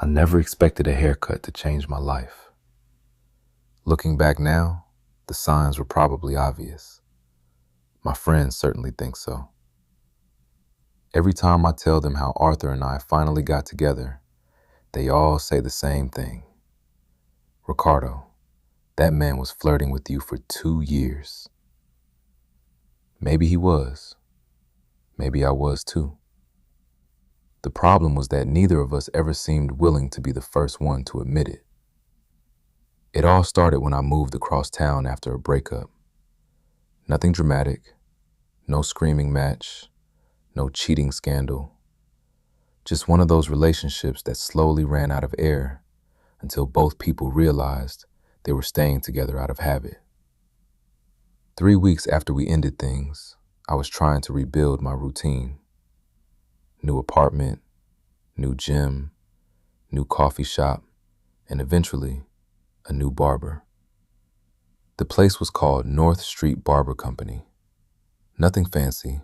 I never expected a haircut to change my life. Looking back now, the signs were probably obvious. My friends certainly think so. Every time I tell them how Arthur and I finally got together, they all say the same thing. Ricardo, that man was flirting with you for 2 years. Maybe he was. Maybe I was too. The problem was that neither of us ever seemed willing to be the first one to admit it. It all started when I moved across town after a breakup. Nothing dramatic, no screaming match, no cheating scandal. Just one of those relationships that slowly ran out of air until both people realized they were staying together out of habit. 3 weeks after we ended things, I was trying to rebuild my routine. New apartment, new gym, new coffee shop, and eventually, a new barber. The place was called North Street Barber Company. Nothing fancy,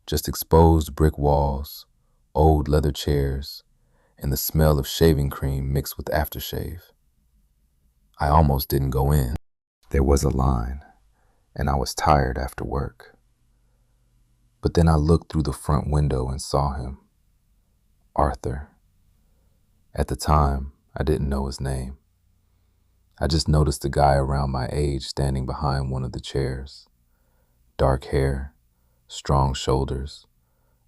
just exposed brick walls, old leather chairs, and the smell of shaving cream mixed with aftershave. I almost didn't go in. There was a line, and I was tired after work. But then I looked through the front window and saw him, Arthur. At the time, I didn't know his name. I just noticed a guy around my age standing behind one of the chairs. Dark hair, strong shoulders,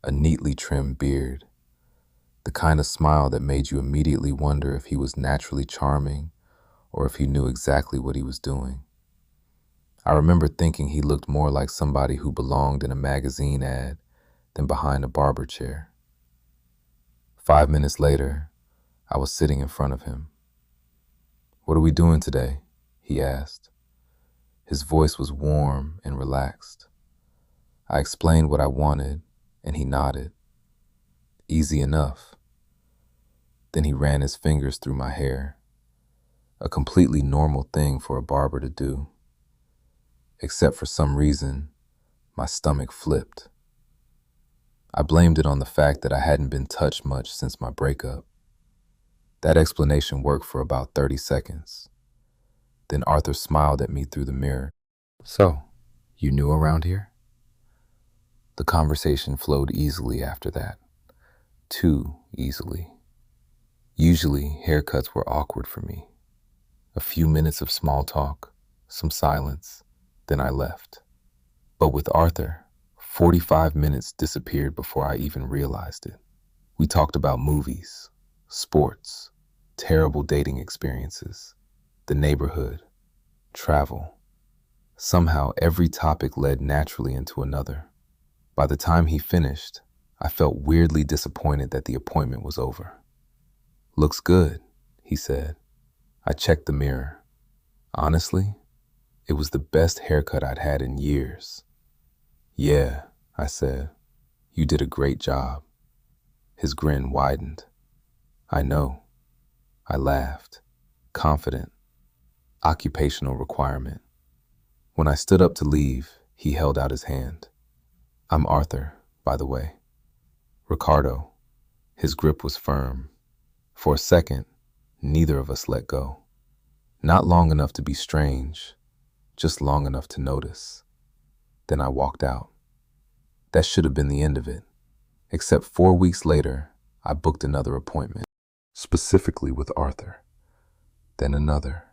a neatly trimmed beard. The kind of smile that made you immediately wonder if he was naturally charming or if he knew exactly what he was doing. I remember thinking he looked more like somebody who belonged in a magazine ad than behind a barber chair. 5 minutes later, I was sitting in front of him. "What are we doing today?" he asked. His voice was warm and relaxed. I explained what I wanted, and he nodded. Easy enough. Then he ran his fingers through my hair, a completely normal thing for a barber to do. Except for some reason, my stomach flipped. I blamed it on the fact that I hadn't been touched much since my breakup. That explanation worked for about 30 seconds. Then Arthur smiled at me through the mirror. "So, you new around here?" The conversation flowed easily after that. Too easily. Usually, haircuts were awkward for me. A few minutes of small talk, some silence, then I left. But with Arthur, 45 minutes disappeared before I even realized it. We talked about movies, sports, terrible dating experiences, the neighborhood, travel. Somehow every topic led naturally into another. By the time he finished, I felt weirdly disappointed that the appointment was over. "Looks good," he said. I checked the mirror. Honestly, it was the best haircut I'd had in years. "Yeah," I said, "you did a great job." His grin widened. "I know." I laughed, confident. Occupational requirement. When I stood up to leave, he held out his hand. "I'm Arthur, by the way." Ricardo. His grip was firm. For a second, neither of us let go. Not long enough to be strange, just long enough to notice. Then I walked out. That should have been the end of it. Except 4 weeks later, I booked another appointment, specifically with Arthur. Then another,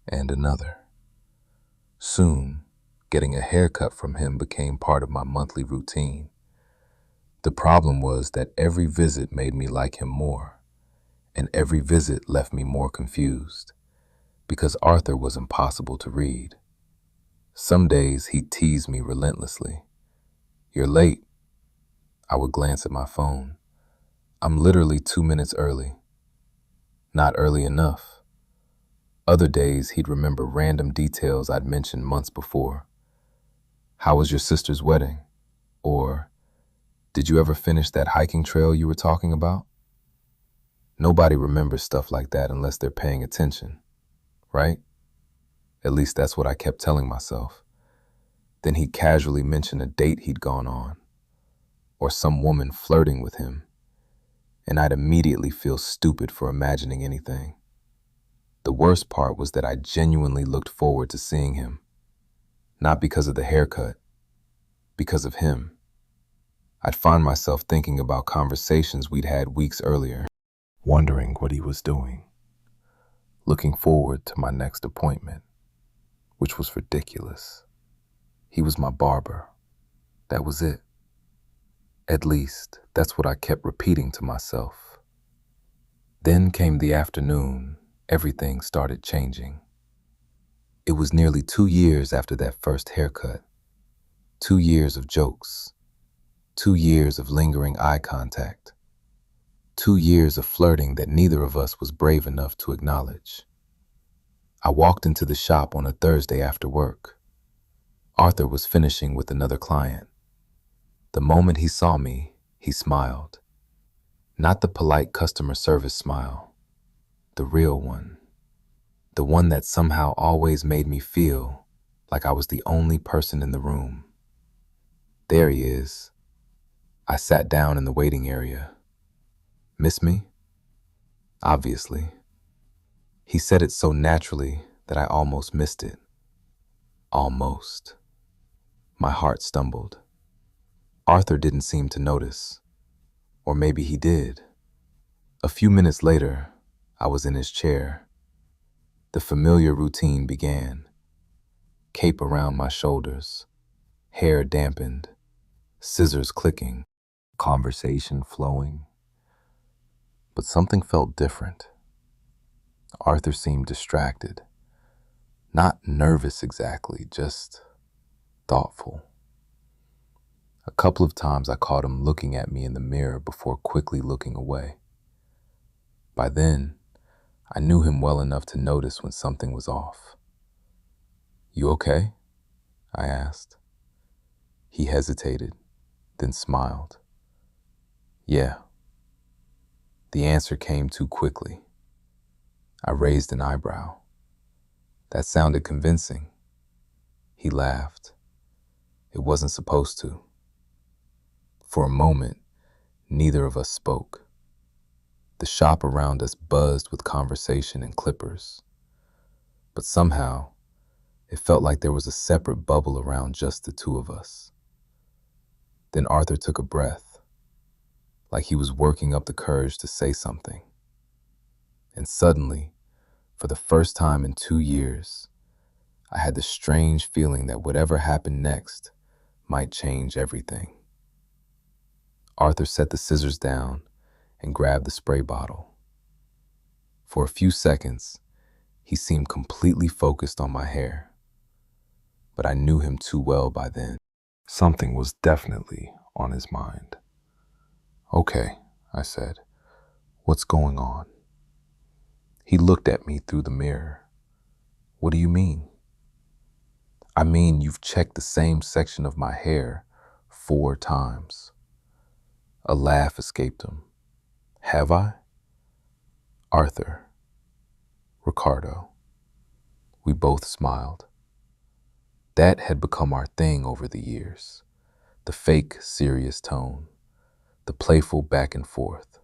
and another. Soon, getting a haircut from him became part of my monthly routine. The problem was that every visit made me like him more, and every visit left me more confused, because Arthur was impossible to read. Some days he'd tease me relentlessly. "You're late." I would glance at my phone. "I'm literally 2 minutes early." Not early enough. Other days he'd remember random details I'd mentioned months before. "How was your sister's wedding?" Or, "Did you ever finish that hiking trail you were talking about?" Nobody remembers stuff like that unless they're paying attention, right? At least that's what I kept telling myself. Then he'd casually mention a date he'd gone on, or some woman flirting with him, and I'd immediately feel stupid for imagining anything. The worst part was that I genuinely looked forward to seeing him, not because of the haircut, because of him. I'd find myself thinking about conversations we'd had weeks earlier, wondering what he was doing, looking forward to my next appointment, which was ridiculous. He was my barber. That was it. At least, that's what I kept repeating to myself. Then came the afternoon. Everything started changing. It was nearly 2 years after that first haircut. 2 years of jokes. 2 years of lingering eye contact. 2 years of flirting that neither of us was brave enough to acknowledge. I walked into the shop on a Thursday after work. Arthur was finishing with another client. The moment he saw me, he smiled. Not the polite customer service smile, the real one. The one that somehow always made me feel like I was the only person in the room. There he is. I sat down in the waiting area. Miss me? Obviously. He said it so naturally that I almost missed it. Almost. My heart stumbled. Arthur didn't seem to notice. Or maybe he did. A few minutes later, I was in his chair. The familiar routine began. Cape around my shoulders, hair dampened, scissors clicking, conversation flowing. But something felt different. Arthur seemed distracted. Not nervous exactly, just thoughtful. A couple of times I caught him looking at me in the mirror before quickly looking away. By then, I knew him well enough to notice when something was off. "You okay?" I asked. He hesitated, then smiled. "Yeah." The answer came too quickly. I raised an eyebrow. That sounded convincing. He laughed. It wasn't supposed to. For a moment, neither of us spoke. The shop around us buzzed with conversation and clippers. But somehow, it felt like there was a separate bubble around just the two of us. Then Arthur took a breath, like he was working up the courage to say something. And suddenly, for the first time in 2 years, I had the strange feeling that whatever happened next might change everything. Arthur set the scissors down and grabbed the spray bottle. For a few seconds, he seemed completely focused on my hair. But I knew him too well by then. Something was definitely on his mind. "Okay," I said. "What's going on?" He looked at me through the mirror. "What do you mean?" "I mean, you've checked the same section of my hair 4 times. A laugh escaped him. "Have I?" "Arthur. Ricardo." We both smiled. That had become our thing over the years. The fake, serious tone. The playful back and forth.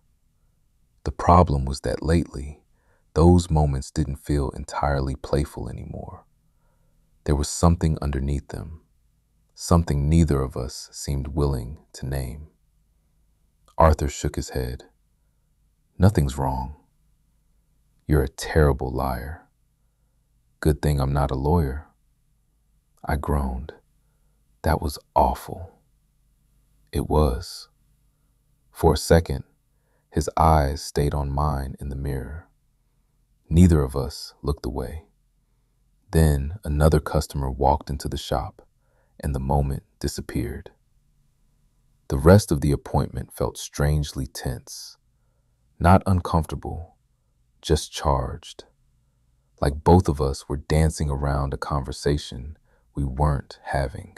The problem was that lately, those moments didn't feel entirely playful anymore. There was something underneath them, something neither of us seemed willing to name. Arthur shook his head. "Nothing's wrong. You're a terrible liar. Good thing I'm not a lawyer." I groaned. That was awful. It was. For a second, his eyes stayed on mine in the mirror. Neither of us looked away. Then another customer walked into the shop, and the moment disappeared. The rest of the appointment felt strangely tense. Not uncomfortable, just charged. Like both of us were dancing around a conversation we weren't having.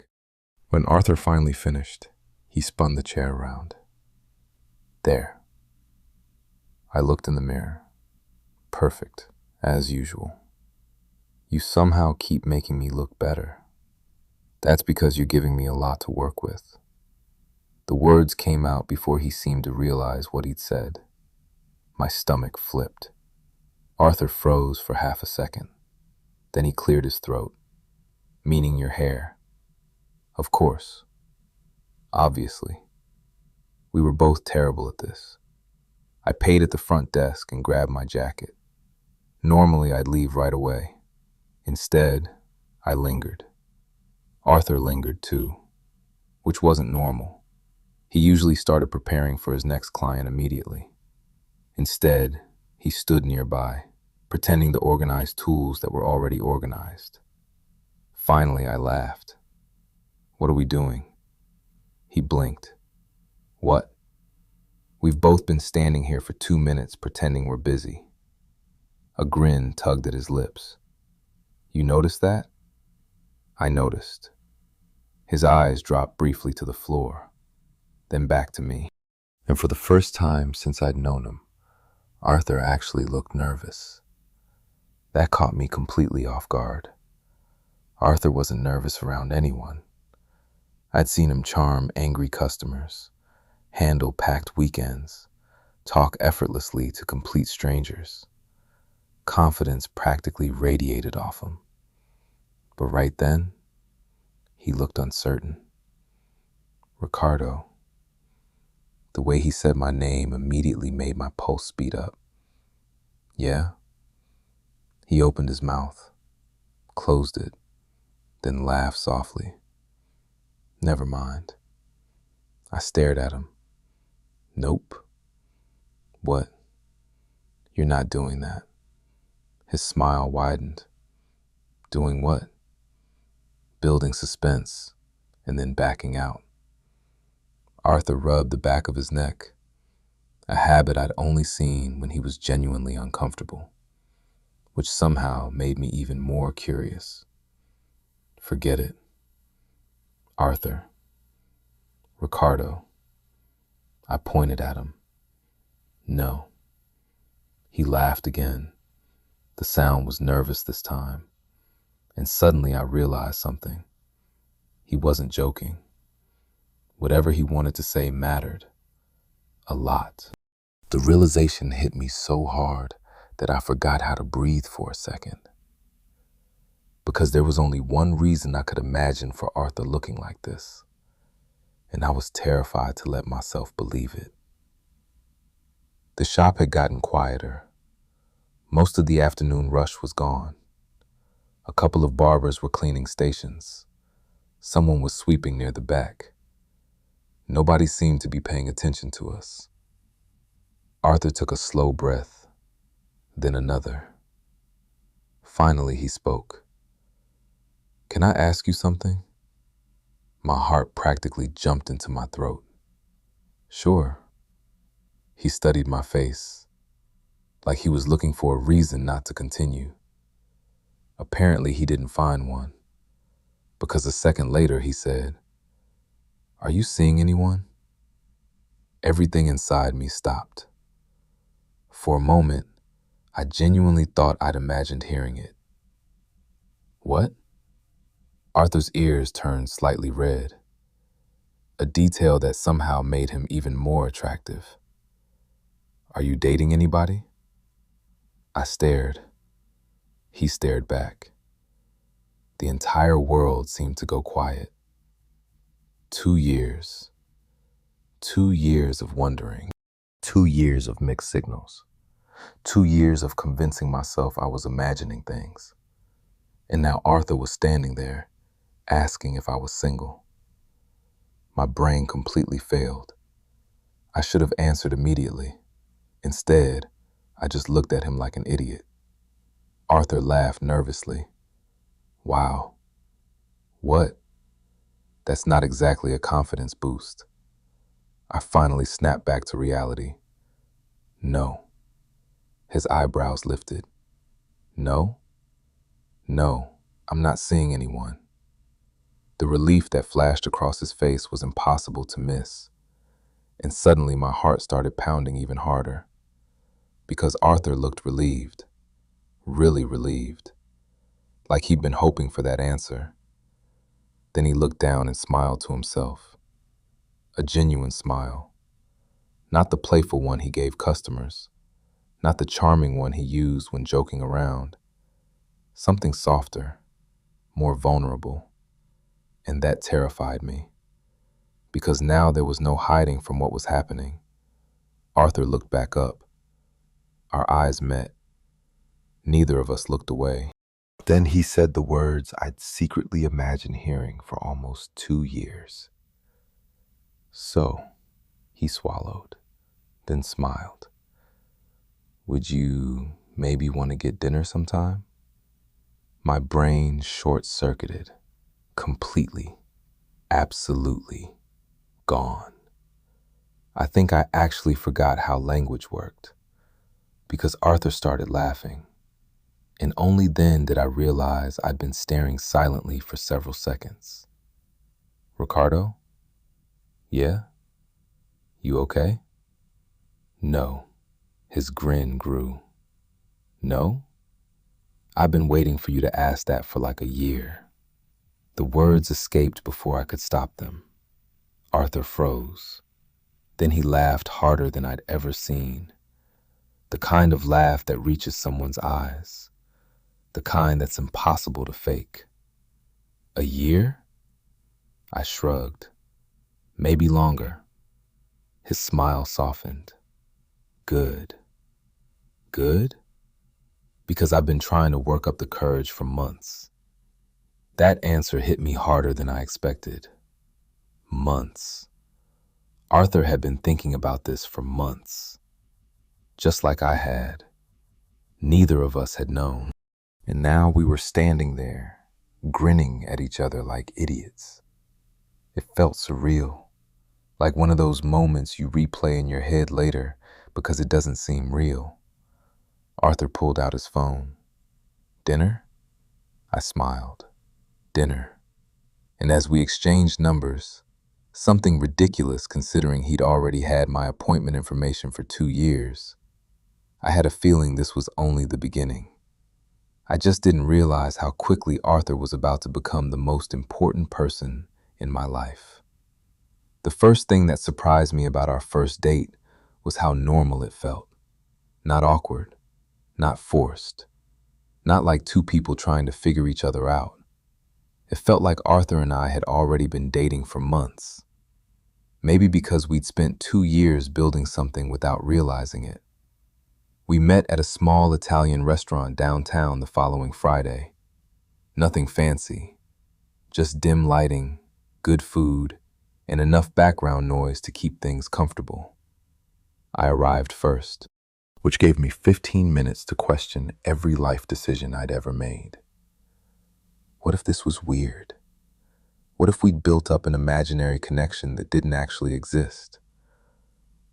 When Arthur finally finished, he spun the chair around. "There." I looked in the mirror. Perfect, as usual. "You somehow keep making me look better." "That's because you're giving me a lot to work with." The words came out before he seemed to realize what he'd said. My stomach flipped. Arthur froze for half a second. Then he cleared his throat. Meaning your hair. Of course. Obviously. We were both terrible at this. I paid at the front desk and grabbed my jacket. Normally, I'd leave right away. Instead, I lingered. Arthur lingered too, which wasn't normal. He usually started preparing for his next client immediately. Instead, he stood nearby, pretending to organize tools that were already organized. Finally, I laughed. What are we doing? He blinked. What? We've both been standing here for 2 minutes pretending we're busy. A grin tugged at his lips. You noticed that? I noticed. His eyes dropped briefly to the floor, then back to me. And for the first time since I'd known him, Arthur actually looked nervous. That caught me completely off guard. Arthur wasn't nervous around anyone. I'd seen him charm angry customers, handle packed weekends, talk effortlessly to complete strangers. Confidence practically radiated off him. But right then, he looked uncertain. Ricardo. The way he said my name immediately made my pulse speed up. Yeah? He opened his mouth, closed it, then laughed softly. Never mind. I stared at him. Nope. What? You're not doing that. His smile widened. Doing what? Building suspense, and then backing out. Arthur rubbed the back of his neck, a habit I'd only seen when he was genuinely uncomfortable, which somehow made me even more curious. Forget it. Arthur. Ricardo. I pointed at him. No. He laughed again. The sound was nervous this time, and suddenly I realized something. He wasn't joking. Whatever he wanted to say mattered. A lot. The realization hit me so hard that I forgot how to breathe for a second. Because there was only one reason I could imagine for Arthur looking like this, and I was terrified to let myself believe it. The shop had gotten quieter. Most of the afternoon rush was gone. A couple of barbers were cleaning stations. Someone was sweeping near the back. Nobody seemed to be paying attention to us. Arthur took a slow breath, then another. Finally, he spoke. Can I ask you something? My heart practically jumped into my throat. Sure. He studied my face, like he was looking for a reason not to continue. Apparently, he didn't find one, because a second later he said, Are you seeing anyone? Everything inside me stopped. For a moment, I genuinely thought I'd imagined hearing it. What? Arthur's ears turned slightly red, a detail that somehow made him even more attractive. Are you dating anybody? I stared. He stared back. The entire world seemed to go quiet. 2 years. 2 years of wondering. 2 years of mixed signals. 2 years of convincing myself I was imagining things. And now Arthur was standing there, asking if I was single. My brain completely failed. I should have answered immediately. Instead, I just looked at him like an idiot. Arthur laughed nervously. Wow. What? That's not exactly a confidence boost. I finally snapped back to reality. No. His eyebrows lifted. No? No, I'm not seeing anyone. The relief that flashed across his face was impossible to miss. And suddenly my heart started pounding even harder. Because Arthur looked relieved. Really relieved. Like he'd been hoping for that answer. Then he looked down and smiled to himself. A genuine smile. Not the playful one he gave customers, Not the charming one he used when joking around. Something softer, more vulnerable. And that terrified me, because now there was no hiding from what was happening. Arthur looked back up. Our eyes met. Neither of us looked away. Then he said the words I'd secretly imagined hearing for almost 2 years. So, he swallowed, then smiled. Would you maybe want to get dinner sometime? My brain short-circuited, completely, absolutely gone. I think I actually forgot how language worked, because Arthur started laughing, and only then did I realize I'd been staring silently for several seconds. Ricardo? Yeah? You okay? No. His grin grew. No? I've been waiting for you to ask that for like a year. The words escaped before I could stop them. Arthur froze. Then he laughed harder than I'd ever seen. The kind of laugh that reaches someone's eyes. The kind that's impossible to fake. A year? I shrugged. Maybe longer. His smile softened. Good. Good? Because I've been trying to work up the courage for months. That answer hit me harder than I expected. Months. Arthur had been thinking about this for months. Just like I had. Neither of us had known. And now we were standing there, grinning at each other like idiots. It felt surreal, like one of those moments you replay in your head later because it doesn't seem real. Arthur pulled out his phone. Dinner? I smiled. Dinner. And as we exchanged numbers, something ridiculous considering he'd already had my appointment information for 2 years, I had a feeling this was only the beginning. I just didn't realize how quickly Arthur was about to become the most important person in my life. The first thing that surprised me about our first date was how normal it felt. Not awkward, not forced, not like two people trying to figure each other out. It felt like Arthur and I had already been dating for months. Maybe because we'd spent 2 years building something without realizing it. We met at a small Italian restaurant downtown the following Friday. Nothing fancy, just dim lighting, good food, and enough background noise to keep things comfortable. I arrived first, which gave me 15 minutes to question every life decision I'd ever made. What if this was weird? What if we'd built up an imaginary connection that didn't actually exist?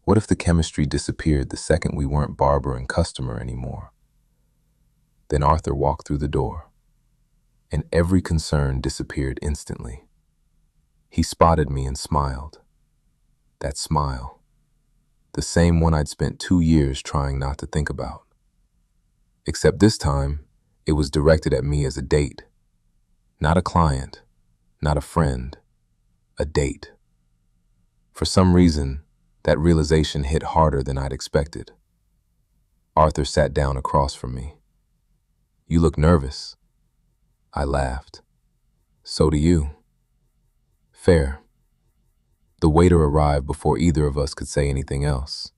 What if the chemistry disappeared the second we weren't barber and customer anymore? Then Arthur walked through the door, and every concern disappeared instantly. He spotted me and smiled. That smile, the same one I'd spent 2 years trying not to think about. Except this time, it was directed at me as a date. Not a client, not a friend, a date. For some reason, that realization hit harder than I'd expected. Arthur sat down across from me. You look nervous. I laughed. So do you. Fair. The waiter arrived before either of us could say anything else.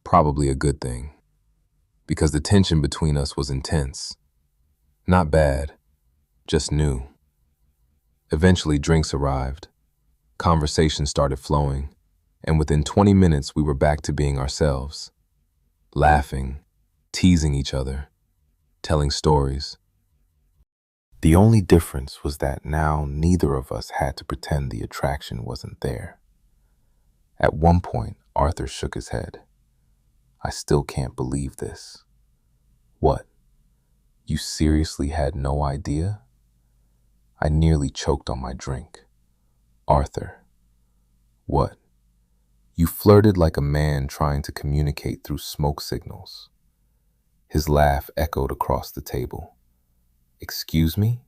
Probably a good thing, because the tension between us was intense. Not bad, just new. Eventually, drinks arrived. Conversation started flowing, and within 20 minutes, we were back to being ourselves. Laughing, teasing each other, telling stories. The only difference was that now neither of us had to pretend the attraction wasn't there. At one point, Arthur shook his head. I still can't believe this. What? You seriously had no idea? I nearly choked on my drink. Arthur. What? You flirted like a man trying to communicate through smoke signals. His laugh echoed across the table. Excuse me?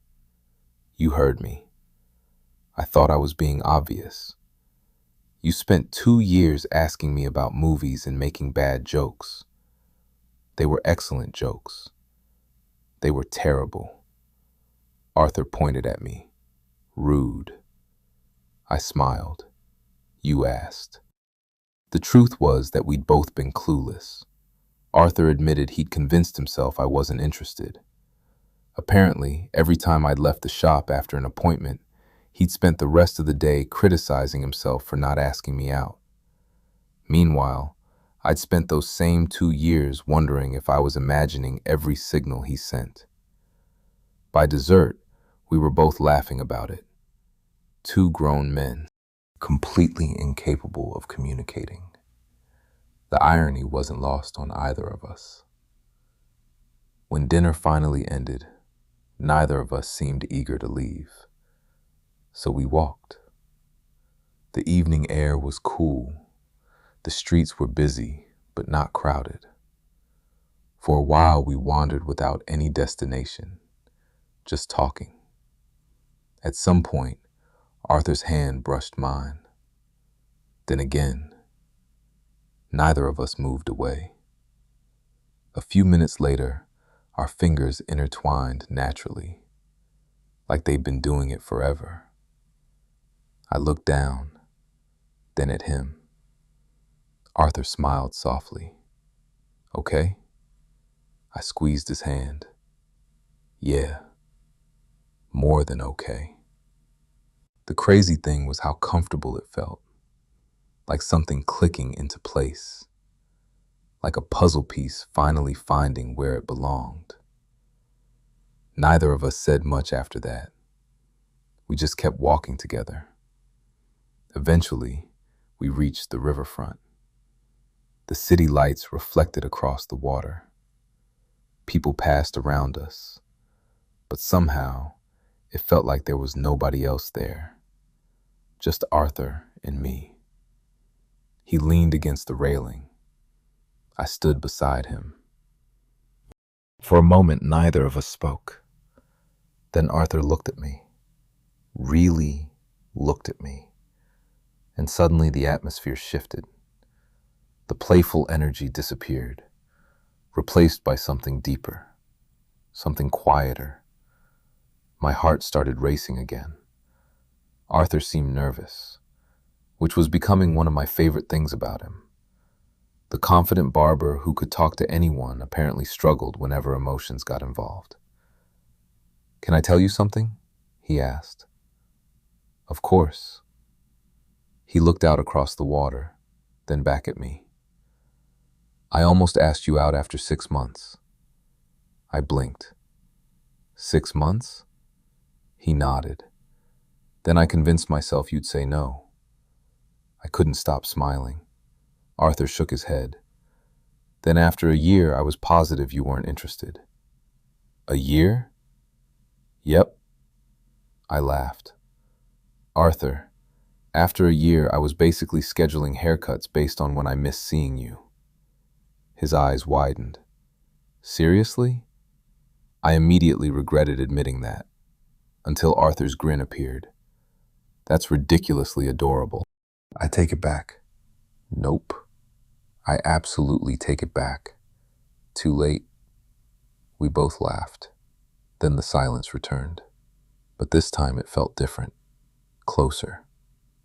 You heard me. I thought I was being obvious. You spent 2 years asking me about movies and making bad jokes. They were excellent jokes. They were terrible. Arthur pointed at me. Rude. I smiled. You asked. The truth was that we'd both been clueless. Arthur admitted he'd convinced himself I wasn't interested. Apparently, every time I'd left the shop after an appointment, he'd spent the rest of the day criticizing himself for not asking me out. Meanwhile, I'd spent those same 2 years wondering if I was imagining every signal he sent. By dessert, we were both laughing about it. Two grown men, completely incapable of communicating. The irony wasn't lost on either of us. When dinner finally ended, neither of us seemed eager to leave, so we walked. The evening air was cool. The streets were busy, but not crowded. For a while, we wandered without any destination, just talking. At some point, Arthur's hand brushed mine. Then again, neither of us moved away. A few minutes later, our fingers intertwined naturally, like they'd been doing it forever. I looked down, then at him. Arthur smiled softly. Okay? I squeezed his hand. Yeah, more than okay. The crazy thing was how comfortable it felt, like something clicking into place, like a puzzle piece finally finding where it belonged. Neither of us said much after that. We just kept walking together. Eventually, we reached the riverfront. The city lights reflected across the water. People passed around us, but somehow it felt like there was nobody else there, just Arthur and me. He leaned against the railing. I stood beside him. For a moment, neither of us spoke. Then Arthur looked at me, really looked at me, and suddenly the atmosphere shifted. The playful energy disappeared, replaced by something deeper, something quieter. My heart started racing again. Arthur seemed nervous, which was becoming one of my favorite things about him. The confident barber who could talk to anyone apparently struggled whenever emotions got involved. Can I tell you something? He asked. Of course. He looked out across the water, then back at me. I almost asked you out after 6 months. I blinked. 6 months? He nodded. Then I convinced myself you'd say no. I couldn't stop smiling. Arthur shook his head. Then after a year, I was positive you weren't interested. A year? Yep. I laughed. Arthur, after a year, I was basically scheduling haircuts based on when I missed seeing you. His eyes widened. Seriously? I immediately regretted admitting that, until Arthur's grin appeared. That's ridiculously adorable. I take it back. Nope. I absolutely take it back. Too late. We both laughed. Then the silence returned. But this time it felt different. Closer.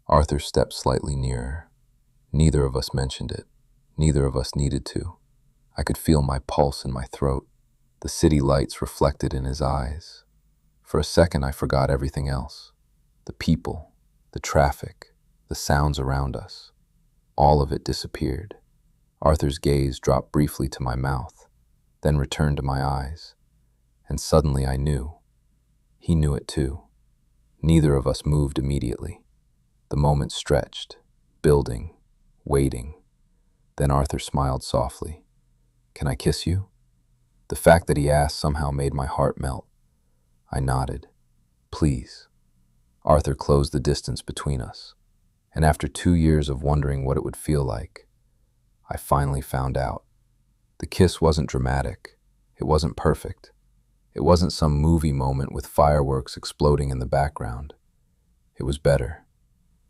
Arthur stepped slightly nearer. Neither of us mentioned it. Neither of us needed to. I could feel my pulse in my throat. The city lights reflected in his eyes. For a second, I forgot everything else. The people, the traffic, the sounds around us. All of it disappeared. Arthur's gaze dropped briefly to my mouth, then returned to my eyes. And suddenly I knew. He knew it too. Neither of us moved immediately. The moment stretched, building, waiting. Then Arthur smiled softly. Can I kiss you? The fact that he asked somehow made my heart melt. I nodded. Please. Arthur closed the distance between us. And after 2 years of wondering what it would feel like, I finally found out. The kiss wasn't dramatic. It wasn't perfect. It wasn't some movie moment with fireworks exploding in the background. It was better,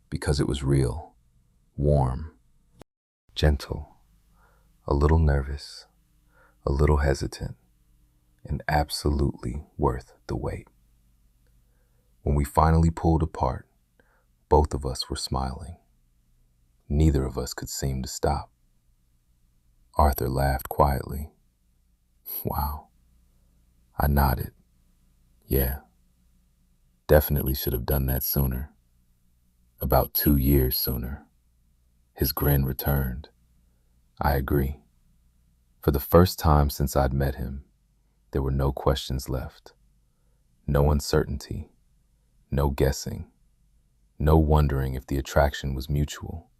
because it was real, warm, gentle, a little nervous, a little hesitant, and absolutely worth the wait. When we finally pulled apart, both of us were smiling. Neither of us could seem to stop. Arthur laughed quietly. Wow. I nodded. Yeah, definitely should have done that sooner. About 2 years sooner. His grin returned. I agree. For the first time since I'd met him, there were no questions left. No uncertainty. No guessing. No wondering if the attraction was mutual.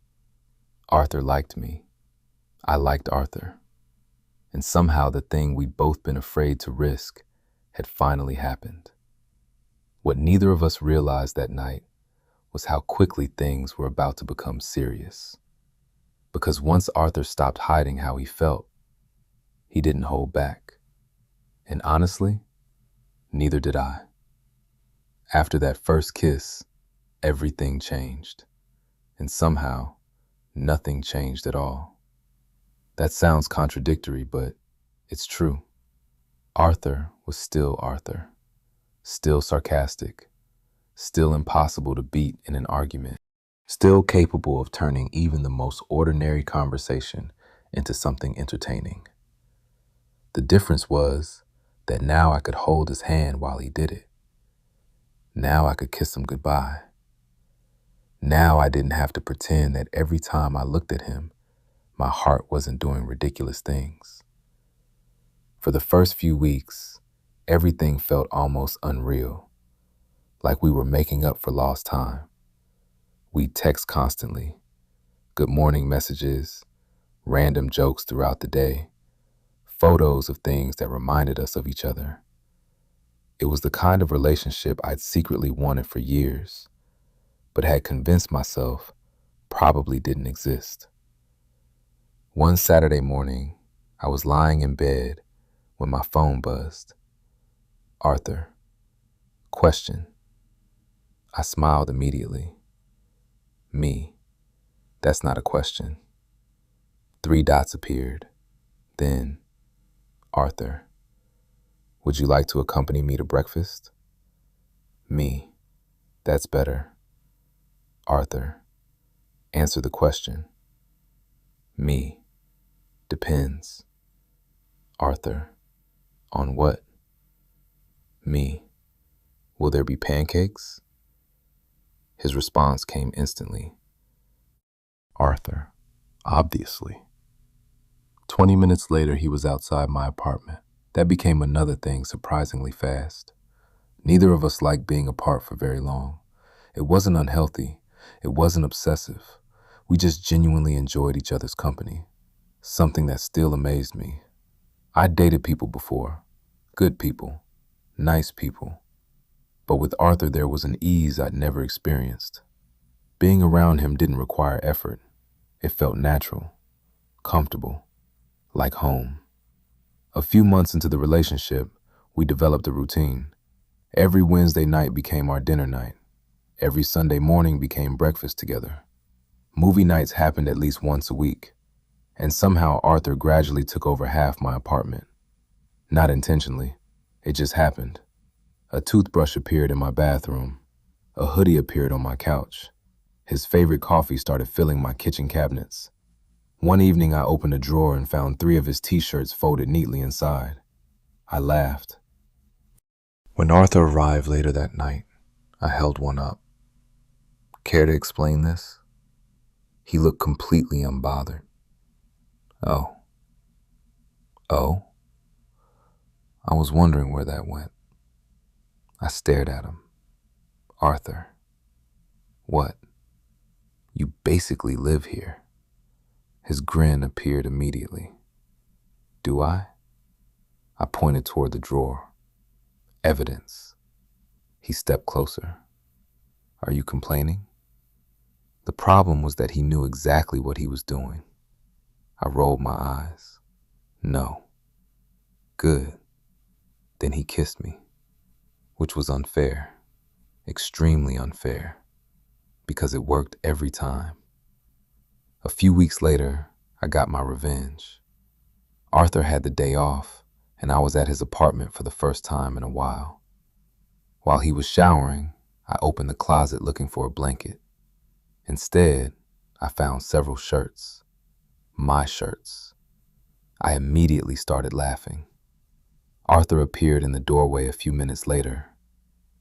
Arthur liked me. I liked Arthur. And somehow the thing we'd both been afraid to risk had finally happened. What neither of us realized that night was how quickly things were about to become serious. Because once Arthur stopped hiding how he felt, he didn't hold back. And honestly, neither did I. After that first kiss, everything changed. And somehow, nothing changed at all. That sounds contradictory, but it's true. Arthur was still Arthur, still sarcastic, still impossible to beat in an argument, still capable of turning even the most ordinary conversation into something entertaining. The difference was that now I could hold his hand while he did it. Now I could kiss him goodbye. Now I didn't have to pretend that every time I looked at him, my heart wasn't doing ridiculous things. For the first few weeks, everything felt almost unreal, like we were making up for lost time. We'd text constantly, good morning messages, random jokes throughout the day, photos of things that reminded us of each other. It was the kind of relationship I'd secretly wanted for years, but had convinced myself probably didn't exist. One Saturday morning, I was lying in bed when my phone buzzed. Arthur. Question. I smiled immediately. Me. That's not a question. 3 dots appeared. Then, Arthur. Would you like to accompany me to breakfast? Me. That's better. Arthur. Answer the question. Me. Depends. Arthur. On what? Me. Will there be pancakes? His response came instantly. Arthur. Obviously. 20 minutes later, he was outside my apartment. That became another thing surprisingly fast. Neither of us liked being apart for very long. It wasn't unhealthy. It wasn't obsessive. We just genuinely enjoyed each other's company. Something that still amazed me. I'd dated people before. Good people. Nice people. But with Arthur, there was an ease I'd never experienced. Being around him didn't require effort. It felt natural, comfortable, like home. A few months into the relationship, we developed a routine. Every Wednesday night became our dinner night. Every Sunday morning became breakfast together. Movie nights happened at least once a week. And somehow Arthur gradually took over half my apartment. Not intentionally. It just happened. A toothbrush appeared in my bathroom. A hoodie appeared on my couch. His favorite coffee started filling my kitchen cabinets. One evening I opened a drawer and found 3 of his t-shirts folded neatly inside. I laughed. When Arthur arrived later that night, I held one up. Care to explain this? He looked completely unbothered. Oh. Oh? I was wondering where that went. I stared at him. Arthur. What? You basically live here. His grin appeared immediately. Do I? I pointed toward the drawer. Evidence. He stepped closer. Are you complaining? The problem was that he knew exactly what he was doing. I rolled my eyes. No. Good. Then he kissed me, which was unfair, extremely unfair, because it worked every time. A few weeks later, I got my revenge. Arthur had the day off, and I was at his apartment for the first time in a while. While he was showering, I opened the closet looking for a blanket. Instead, I found several shirts. My shirts. I immediately started laughing. Arthur appeared in the doorway a few minutes later,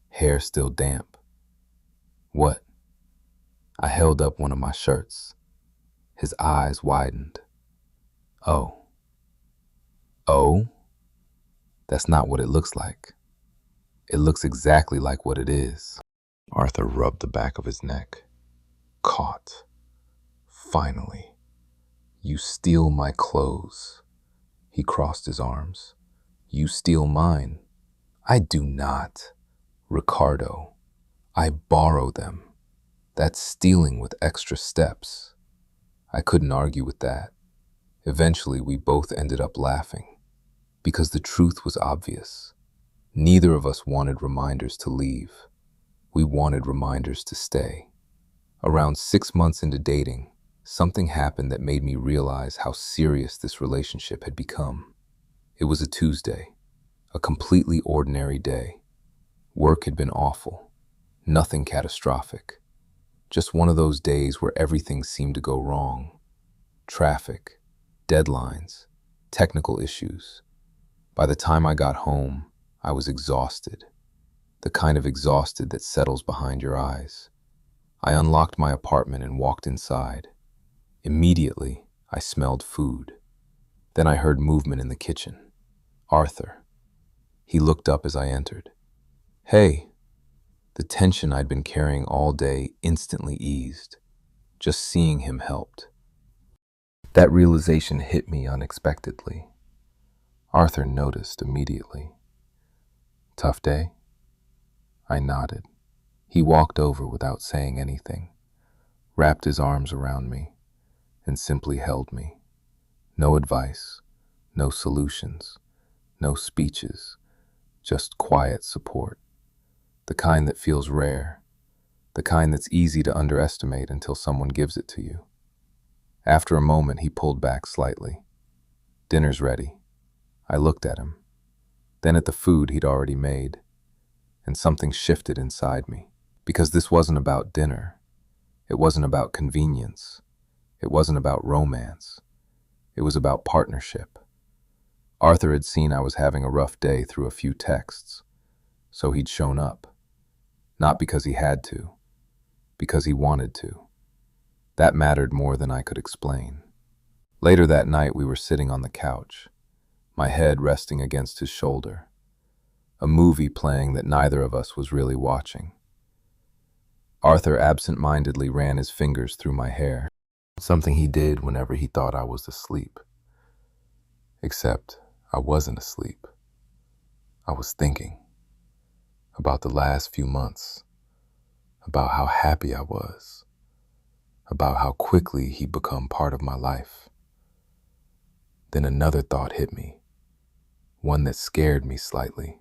hair still damp. What? I held up one of my shirts. His eyes widened. Oh. Oh? That's not what it looks like. It looks exactly like what it is. Arthur rubbed the back of his neck. Caught. Finally. You steal my clothes. He crossed his arms. You steal mine. I do not. Ricardo. I borrow them. That's stealing with extra steps. I couldn't argue with that. Eventually, we both ended up laughing. Because the truth was obvious. Neither of us wanted reminders to leave. We wanted reminders to stay. Around 6 months into dating, something happened that made me realize how serious this relationship had become. It was a Tuesday, a completely ordinary day. Work had been awful, nothing catastrophic. Just one of those days where everything seemed to go wrong. Traffic, deadlines, technical issues. By the time I got home, I was exhausted. The kind of exhausted that settles behind your eyes. I unlocked my apartment and walked inside. Immediately, I smelled food. Then I heard movement in the kitchen. Arthur. He looked up as I entered. Hey. The tension I'd been carrying all day instantly eased. Just seeing him helped. That realization hit me unexpectedly. Arthur noticed immediately. Tough day? I nodded. He walked over without saying anything, wrapped his arms around me, and simply held me. No advice, no solutions, no speeches, just quiet support. The kind that feels rare, the kind that's easy to underestimate until someone gives it to you. After a moment, he pulled back slightly. Dinner's ready. I looked at him, then at the food he'd already made, and something shifted inside me. Because this wasn't about dinner. It wasn't about convenience. It wasn't about romance. It was about partnership. Arthur had seen I was having a rough day through a few texts, so he'd shown up. Not because he had to, because he wanted to. That mattered more than I could explain. Later that night, we were sitting on the couch, my head resting against his shoulder, a movie playing that neither of us was really watching. Arthur absent-mindedly ran his fingers through my hair, something he did whenever he thought I was asleep. Except I wasn't asleep. I was thinking about the last few months, about how happy I was, about how quickly he'd become part of my life. Then another thought hit me, one that scared me slightly,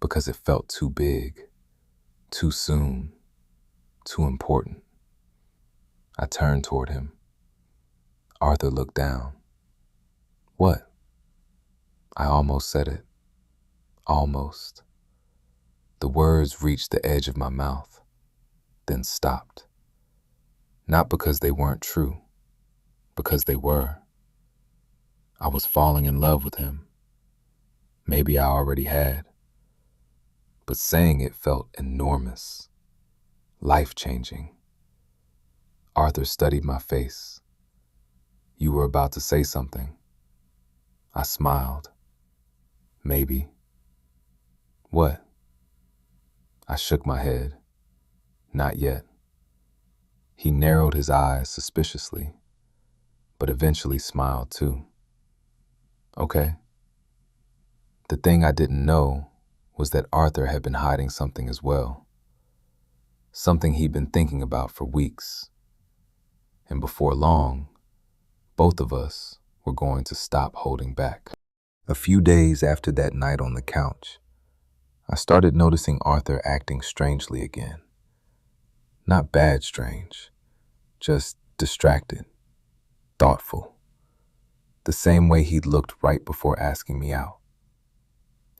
because it felt too big, too soon, too important. I turned toward him. Arthur looked down. What? I almost said it. Almost. The words reached the edge of my mouth, then stopped. Not because they weren't true, because they were. I was falling in love with him. Maybe I already had. But saying it felt enormous, life-changing. Arthur studied my face. You were about to say something. I smiled. Maybe. What? I shook my head. Not yet. He narrowed his eyes suspiciously, but eventually smiled too. Okay. The thing I didn't know was that Arthur had been hiding something as well. Something he'd been thinking about for weeks. And before long, both of us were going to stop holding back. A few days after that night on the couch, I started noticing Arthur acting strangely again. Not bad strange, just distracted, thoughtful. the same way he'd looked right before asking me out.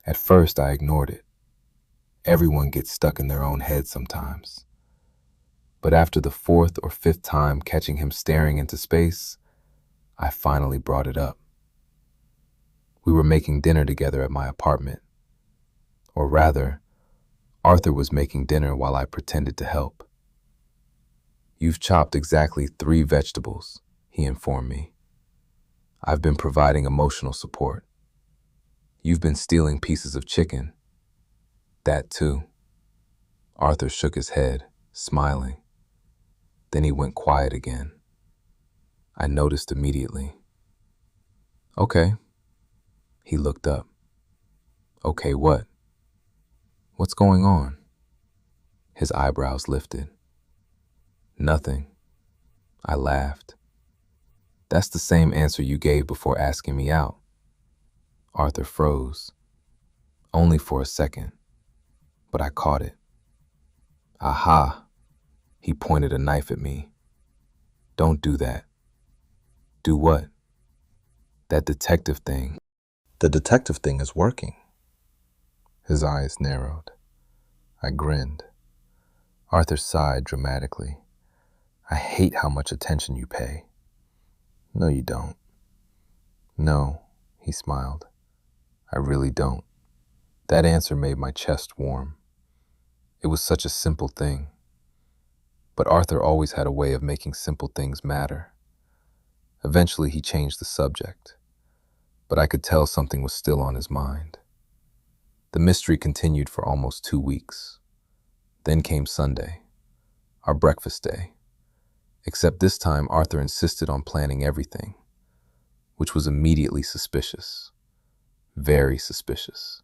At first, I ignored it. Everyone gets stuck in their own head sometimes. But after the fourth or fifth time catching him staring into space, I finally brought it up. We were making dinner together at my apartment. Or rather, Arthur was making dinner while I pretended to help. "You've chopped exactly 3 vegetables," he informed me. "I've been providing emotional support. You've been stealing pieces of chicken." "That too." Arthur shook his head, smiling. Then he went quiet again. I noticed immediately. "Okay." He looked up. "Okay, what? What's going on?" His eyebrows lifted. "Nothing." I laughed. "That's the same answer you gave before asking me out." Arthur froze. Only for a second, but I caught it. "Aha!" He pointed a knife at me. "Don't do that." "Do what?" "That detective thing." "The detective thing is working." His eyes narrowed. I grinned. Arthur sighed dramatically. "I hate how much attention you pay." "No, you don't." "No," he smiled. "I really don't." That answer made my chest warm. It was such a simple thing. But Arthur always had a way of making simple things matter. Eventually, he changed the subject, but I could tell something was still on his mind. The mystery continued for almost 2 weeks. Then came Sunday, our breakfast day. Except this time, Arthur insisted on planning everything, which was immediately suspicious. Very suspicious.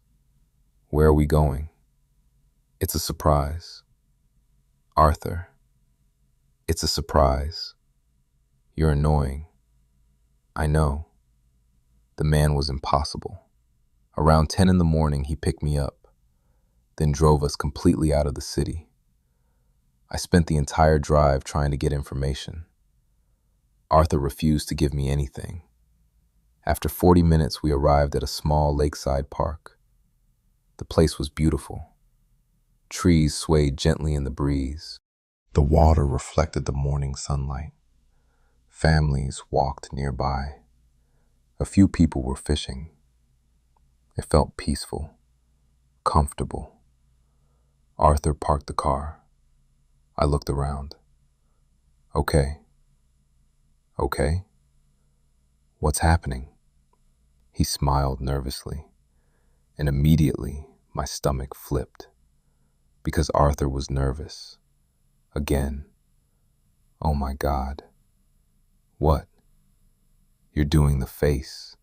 "Where are we going?" "It's a surprise." "Arthur, it's a surprise." "You're annoying." "I know." The man was impossible. Around 10 in the morning, he picked me up, then drove us completely out of the city. I spent the entire drive trying to get information. Arthur refused to give me anything. After 40 minutes, we arrived at a small lakeside park. The place was beautiful. Trees swayed gently in the breeze. The water reflected the morning sunlight. Families walked nearby. A few people were fishing. It felt peaceful, comfortable. Arthur parked the car. I looked around. "Okay." "Okay? What's happening?" He smiled nervously, and immediately my stomach flipped, because Arthur was nervous. Again. Oh my God. "What?" "You're doing the face."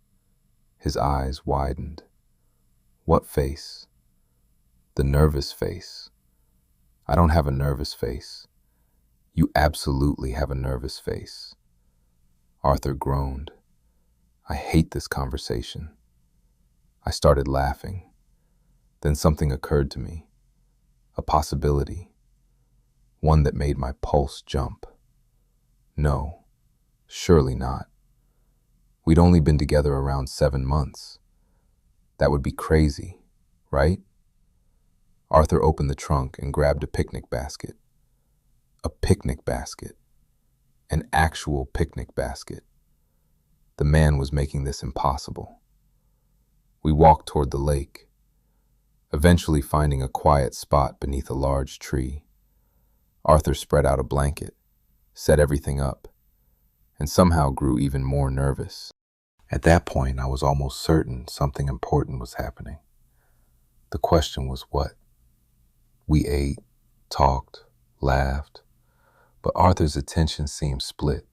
His eyes widened. "What face?" "The nervous face." "I don't have a nervous face." "You absolutely have a nervous face." Arthur groaned. I hate this conversation. I started laughing. Then something occurred to me. A possibility. One that made my pulse jump. No, surely not. We'd only been together around 7 months. That would be crazy, right? Arthur opened the trunk and grabbed a picnic basket. A picnic basket. An actual picnic basket. The man was making this impossible. We walked toward the lake, eventually finding a quiet spot beneath a large tree. Arthur spread out a blanket, set everything up, and somehow grew even more nervous. At that point, I was almost certain something important was happening. The question was what? We ate, talked, laughed, but Arthur's attention seemed split,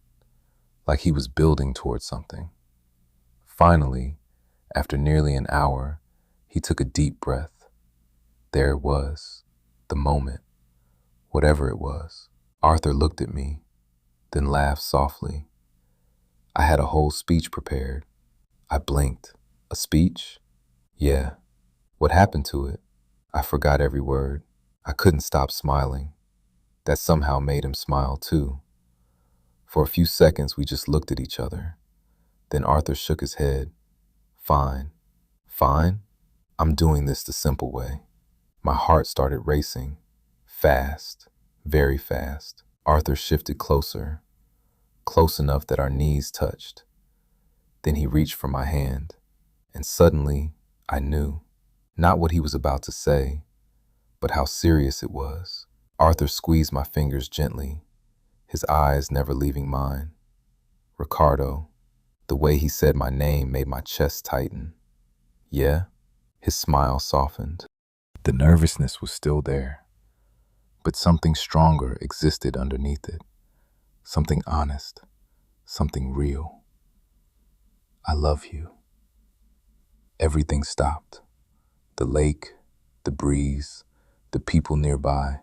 like he was building towards something. Finally, after nearly an hour, he took a deep breath. There it was, the moment, whatever it was. Arthur looked at me, then laughed softly. I had a whole speech prepared. I blinked. A speech? Yeah. What happened to it? I forgot every word. I couldn't stop smiling. That somehow made him smile too. For a few seconds, we just looked at each other. Then Arthur shook his head. Fine. Fine? I'm doing this the simple way. My heart started racing. Fast. Very fast. Arthur shifted closer, close enough that our knees touched. Then he reached for my hand, and suddenly I knew, not what he was about to say, but how serious it was. Arthur squeezed my fingers gently, his eyes never leaving mine. Ricardo, the way he said my name made my chest tighten. Yeah? His smile softened. The nervousness was still there, but something stronger existed underneath it. Something honest, something real. I love you. Everything stopped. The lake, the breeze, the people nearby,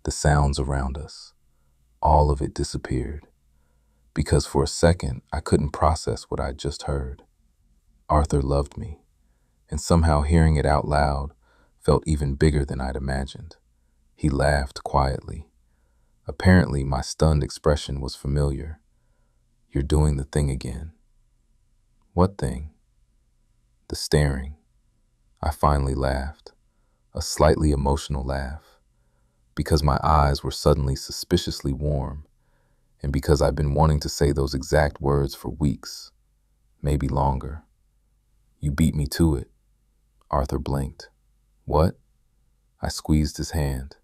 the sounds around us. All of it disappeared. Because for a second, I couldn't process what I'd just heard. Arthur loved me, and somehow hearing it out loud felt even bigger than I'd imagined. He laughed quietly. Apparently, my stunned expression was familiar. You're doing the thing again. What thing? The staring. I finally laughed, a slightly emotional laugh, because my eyes were suddenly suspiciously warm, and because I've been wanting to say those exact words for weeks, maybe longer. You beat me to it. Arthur blinked. What? I squeezed his hand.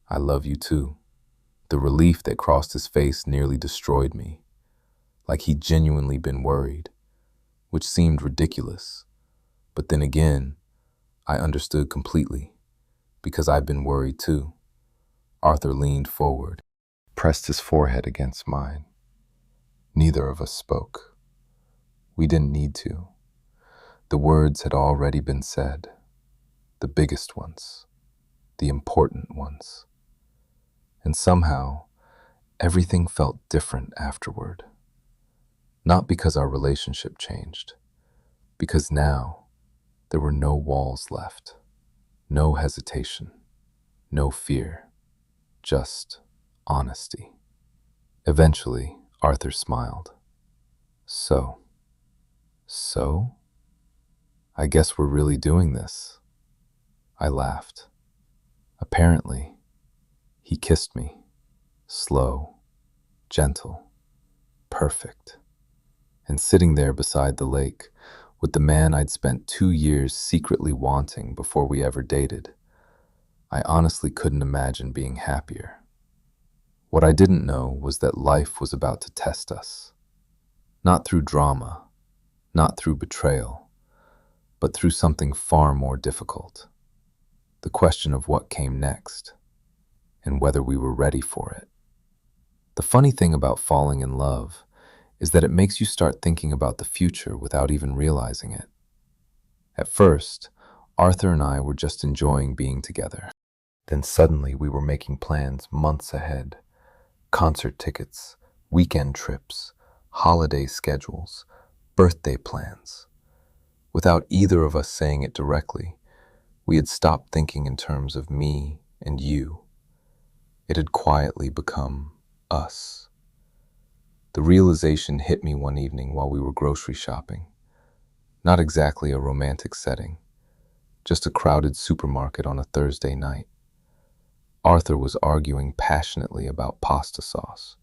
I love you too. The relief that crossed his face nearly destroyed me, like he'd genuinely been worried, which seemed ridiculous. But then again, I understood completely, because I've been worried too. Arthur leaned forward, pressed his forehead against mine. Neither of us spoke. We didn't need to. The words had already been said, the biggest ones, the important ones. And somehow, everything felt different afterward. Not because our relationship changed, because now there were no walls left, no hesitation, no fear, just honesty. Eventually, Arthur smiled. So, I guess we're really doing this. I laughed. Apparently, he kissed me, slow, gentle, perfect. And sitting there beside the lake, with the man I'd spent 2 years secretly wanting before we ever dated, I honestly couldn't imagine being happier. What I didn't know was that life was about to test us. Not through drama, not through betrayal, but through something far more difficult. The question of what came next, and whether we were ready for it. The funny thing about falling in love is that it makes you start thinking about the future without even realizing it. At first, Arthur and I were just enjoying being together. Then suddenly we were making plans months ahead. Concert tickets, weekend trips, holiday schedules, birthday plans. Without either of us saying it directly, we had stopped thinking in terms of me and you. It had quietly become us. The realization hit me one evening while we were grocery shopping. Not exactly a romantic setting, just a crowded supermarket on a Thursday night. Arthur was arguing passionately about pasta sauce.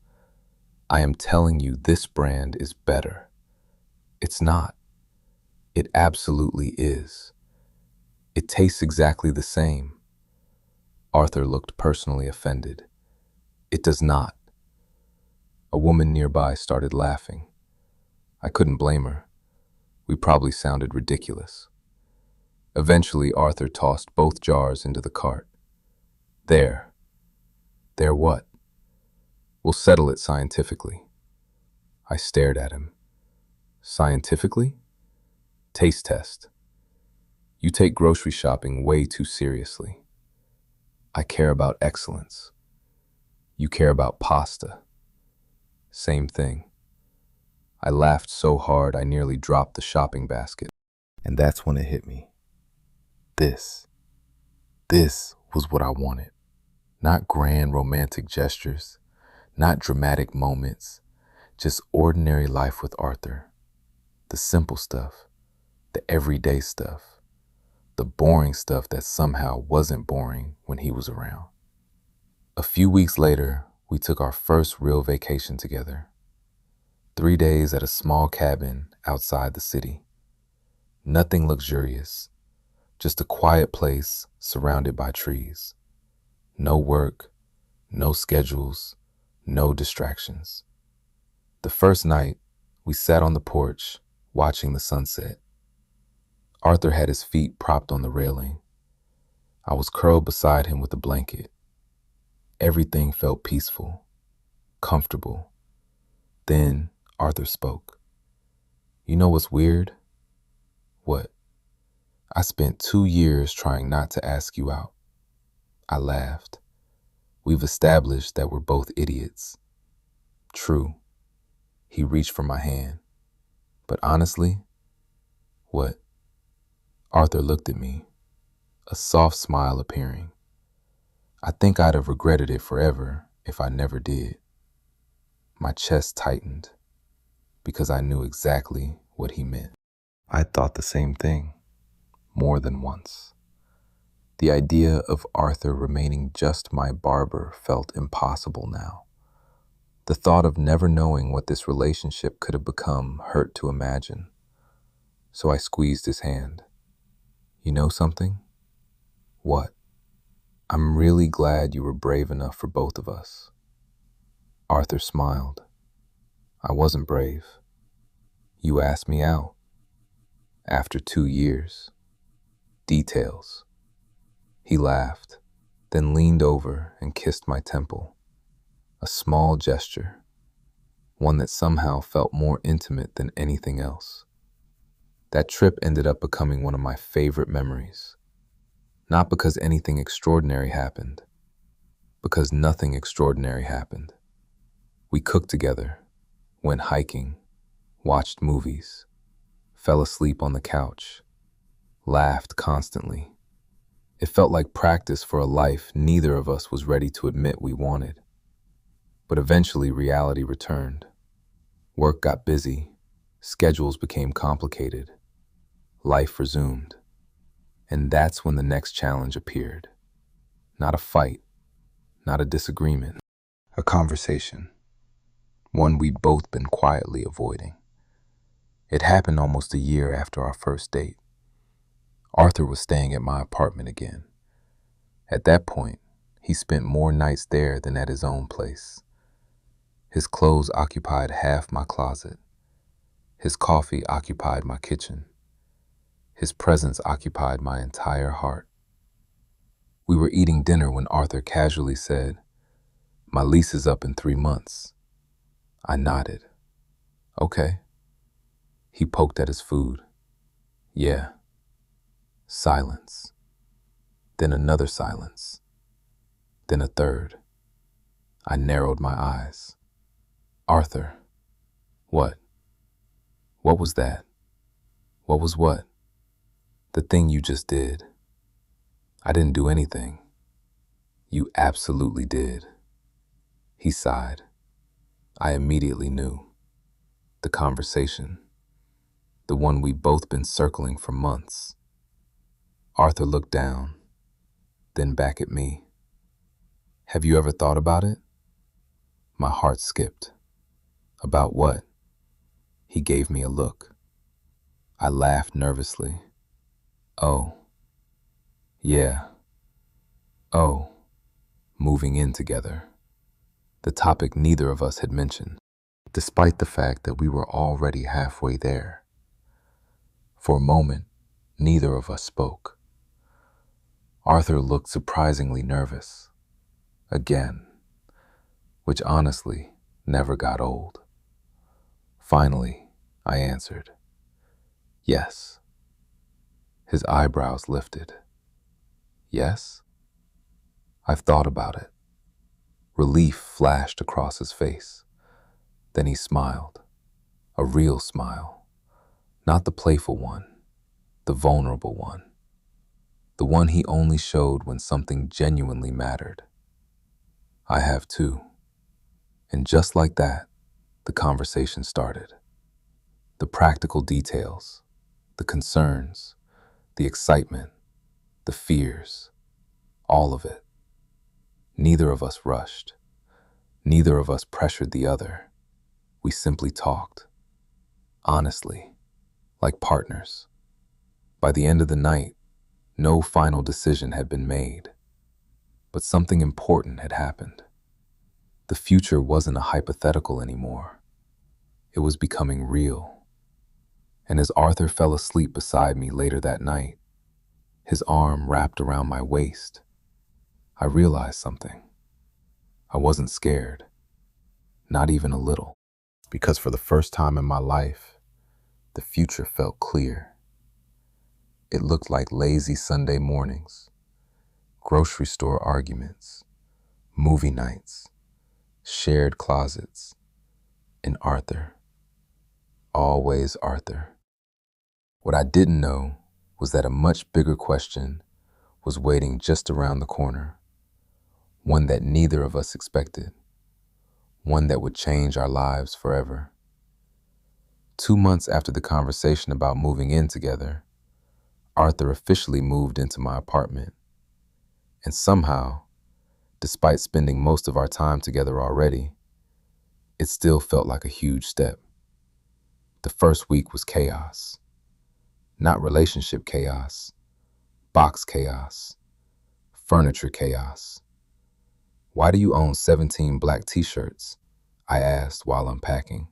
I am telling you, this brand is better. It's not. It absolutely is. It tastes exactly the same. Arthur looked personally offended. It does not. A woman nearby started laughing. I couldn't blame her. We probably sounded ridiculous. Eventually, Arthur tossed both jars into the cart. There. There what? We'll settle it scientifically. I stared at him. Scientifically? Taste test. You take grocery shopping way too seriously. I care about excellence. You care about pasta. Same thing. I laughed so hard I nearly dropped the shopping basket. And that's when it hit me. This was what I wanted. Not grand romantic gestures, not dramatic moments, just ordinary life with Arthur. The simple stuff, the everyday stuff, the boring stuff that somehow wasn't boring when he was around. A few weeks later, we took our first real vacation together. 3 days at a small cabin outside the city. Nothing luxurious, just a quiet place surrounded by trees. No work, no schedules, no distractions. The first night, we sat on the porch, watching the sunset. Arthur had his feet propped on the railing. I was curled beside him with a blanket. Everything felt peaceful, comfortable. Then Arthur spoke. You know what's weird? What? I spent 2 years trying not to ask you out. I laughed. We've established that we're both idiots. True. He reached for my hand. But honestly, what? Arthur looked at me, a soft smile appearing. I think I'd have regretted it forever if I never did. My chest tightened because I knew exactly what he meant. I thought the same thing, more than once. The idea of Arthur remaining just my barber felt impossible now. The thought of never knowing what this relationship could have become hurt to imagine. So I squeezed his hand. You know something? What? I'm really glad you were brave enough for both of us. Arthur smiled. I wasn't brave. You asked me out. After 2 years. Details. He laughed, then leaned over and kissed my temple. A small gesture, one that somehow felt more intimate than anything else. That trip ended up becoming one of my favorite memories. Not because anything extraordinary happened, because nothing extraordinary happened. We cooked together, went hiking, watched movies, fell asleep on the couch, laughed constantly. It felt like practice for a life neither of us was ready to admit we wanted. But eventually reality returned. Work got busy, schedules became complicated, life resumed. And that's when the next challenge appeared. Not a fight, not a disagreement, a conversation, one we'd both been quietly avoiding. It happened almost a year after our first date. Arthur was staying at my apartment again. At that point, he spent more nights there than at his own place. His clothes occupied half my closet. His coffee occupied my kitchen. His presence occupied my entire heart. We were eating dinner when Arthur casually said, "My lease is up in 3 months." I nodded. Okay. He poked at his food. Yeah. Silence. Then another silence. Then a third. I narrowed my eyes. Arthur. What? What was that? What was what? The thing you just did. I didn't do anything. You absolutely did. He sighed. I immediately knew. The conversation. The one we'd both been circling for months. Arthur looked down, then back at me. Have you ever thought about it? My heart skipped. About what? He gave me a look. I laughed nervously. Oh. Yeah. Oh. Moving in together. The topic neither of us had mentioned, despite the fact that we were already halfway there. For a moment, neither of us spoke. Arthur looked surprisingly nervous. Again. Which honestly never got old. Finally, I answered. Yes. His eyebrows lifted. Yes? I've thought about it. Relief flashed across his face. Then he smiled. A real smile. Not the playful one, the vulnerable one. The one he only showed when something genuinely mattered. I have too. And just like that, the conversation started. The practical details, the concerns, the excitement, the fears, all of it. Neither of us rushed. Neither of us pressured the other. We simply talked. Honestly, like partners. By the end of the night, no final decision had been made. But something important had happened. The future wasn't a hypothetical anymore. It was becoming real. And as Arthur fell asleep beside me later that night, his arm wrapped around my waist, I realized something. I wasn't scared, not even a little, because for the first time in my life, the future felt clear. It looked like lazy Sunday mornings, grocery store arguments, movie nights, shared closets, and Arthur. Always Arthur. What I didn't know was that a much bigger question was waiting just around the corner, one that neither of us expected, one that would change our lives forever. 2 months after the conversation about moving in together, Arthur officially moved into my apartment. And somehow, despite spending most of our time together already, it still felt like a huge step. The first week was chaos. Not relationship chaos, box chaos, furniture chaos. "Why do you own 17 black t-shirts?" I asked while unpacking.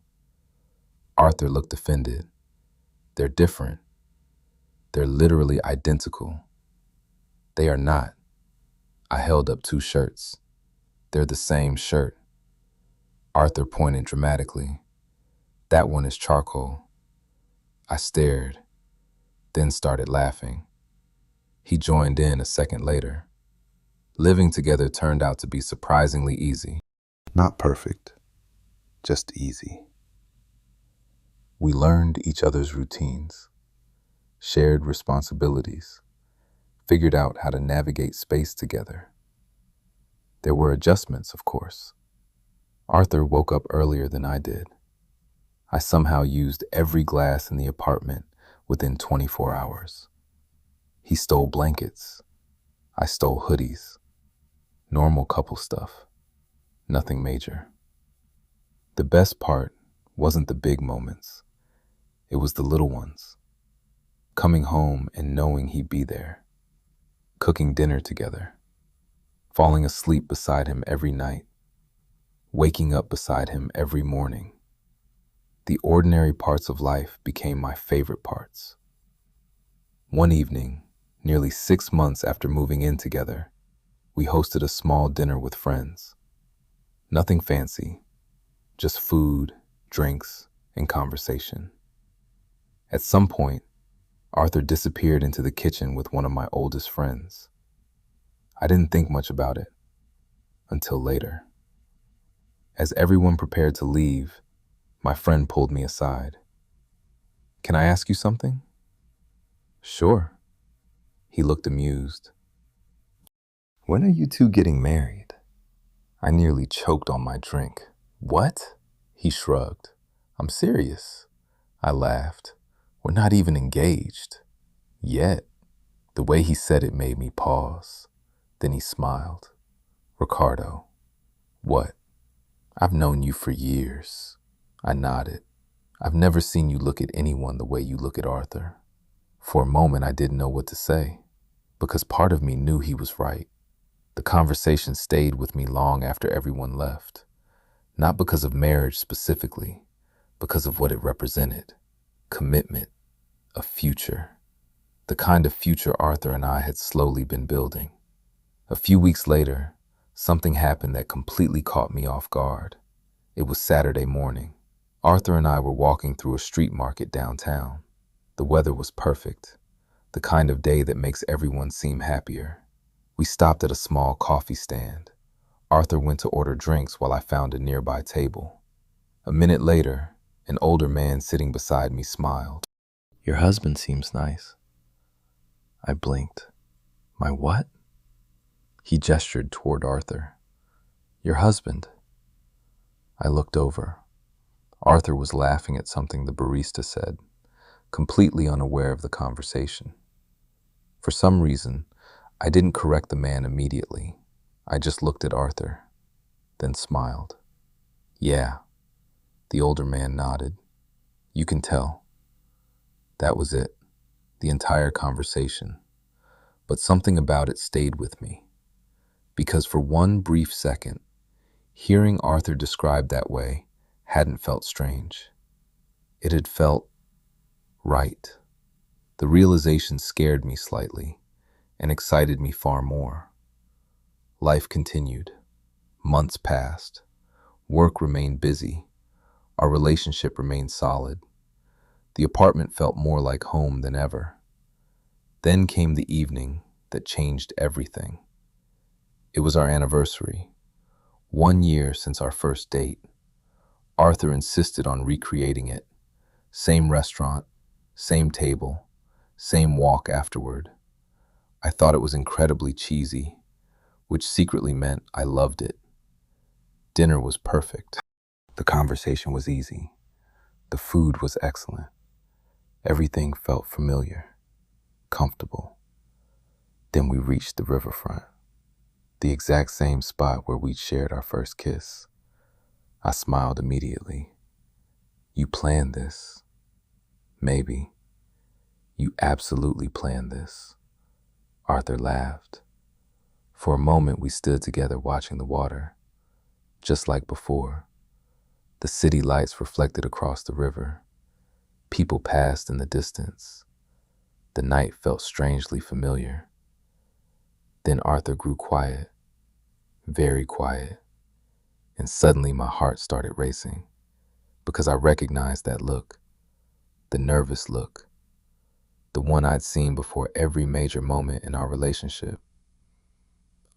Arthur looked offended. "They're different. They're literally identical." "They are not." I held up 2 shirts. "They're the same shirt." Arthur pointed dramatically. "That one is charcoal." I stared, then started laughing. He joined in a second later. Living together turned out to be surprisingly easy. Not perfect, just easy. We learned each other's routines, shared responsibilities, figured out how to navigate space together. There were adjustments, of course. Arthur woke up earlier than I did. I somehow used every glass in the apartment within 24 hours. He stole blankets. I stole hoodies. Normal couple stuff. Nothing major. The best part wasn't the big moments. It was the little ones. Coming home and knowing he'd be there. Cooking dinner together. Falling asleep beside him every night. Waking up beside him every morning. The ordinary parts of life became my favorite parts. One evening, nearly 6 months after moving in together, we hosted a small dinner with friends. Nothing fancy, just food, drinks, and conversation. At some point, Arthur disappeared into the kitchen with one of my oldest friends. I didn't think much about it until later. As everyone prepared to leave, my friend pulled me aside. "Can I ask you something?" "Sure." He looked amused. "When are you two getting married?" I nearly choked on my drink. "What?" He shrugged. "I'm serious." I laughed. "We're not even engaged. Yet." The way he said it made me pause. Then he smiled. "Ricardo." "What?" "I've known you for years." I nodded. "I've never seen you look at anyone the way you look at Arthur." For a moment, I didn't know what to say, because part of me knew he was right. The conversation stayed with me long after everyone left, not because of marriage specifically, because of what it represented. Commitment, a future, the kind of future Arthur and I had slowly been building. A few weeks later, something happened that completely caught me off guard. It was Saturday morning. Arthur and I were walking through a street market downtown. The weather was perfect, the kind of day that makes everyone seem happier. We stopped at a small coffee stand. Arthur went to order drinks while I found a nearby table. A minute later, an older man sitting beside me smiled. "Your husband seems nice." I blinked. "My what?" He gestured toward Arthur. "Your husband." I looked over. Arthur was laughing at something the barista said, completely unaware of the conversation. For some reason, I didn't correct the man immediately. I just looked at Arthur, then smiled. Yeah, the older man nodded. You can tell. That was it, the entire conversation. But something about it stayed with me, because for one brief second, hearing Arthur described that way hadn't felt strange. It had felt right. The realization scared me slightly and excited me far more. Life continued. Months passed. Work remained busy. Our relationship remained solid. The apartment felt more like home than ever. Then came the evening that changed everything. It was our anniversary, 1 year since our first date. Arthur insisted on recreating it. Same restaurant, same table, same walk afterward. I thought it was incredibly cheesy, which secretly meant I loved it. Dinner was perfect. The conversation was easy. The food was excellent. Everything felt familiar, comfortable. Then we reached the riverfront, the exact same spot where we'd shared our first kiss. I smiled immediately. You planned this. Maybe. You absolutely planned this. Arthur laughed. For a moment, we stood together watching the water. Just like before, the city lights reflected across the river. People passed in the distance. The night felt strangely familiar. Then Arthur grew quiet, very quiet, and suddenly my heart started racing because I recognized that look, the nervous look, the one I'd seen before every major moment in our relationship.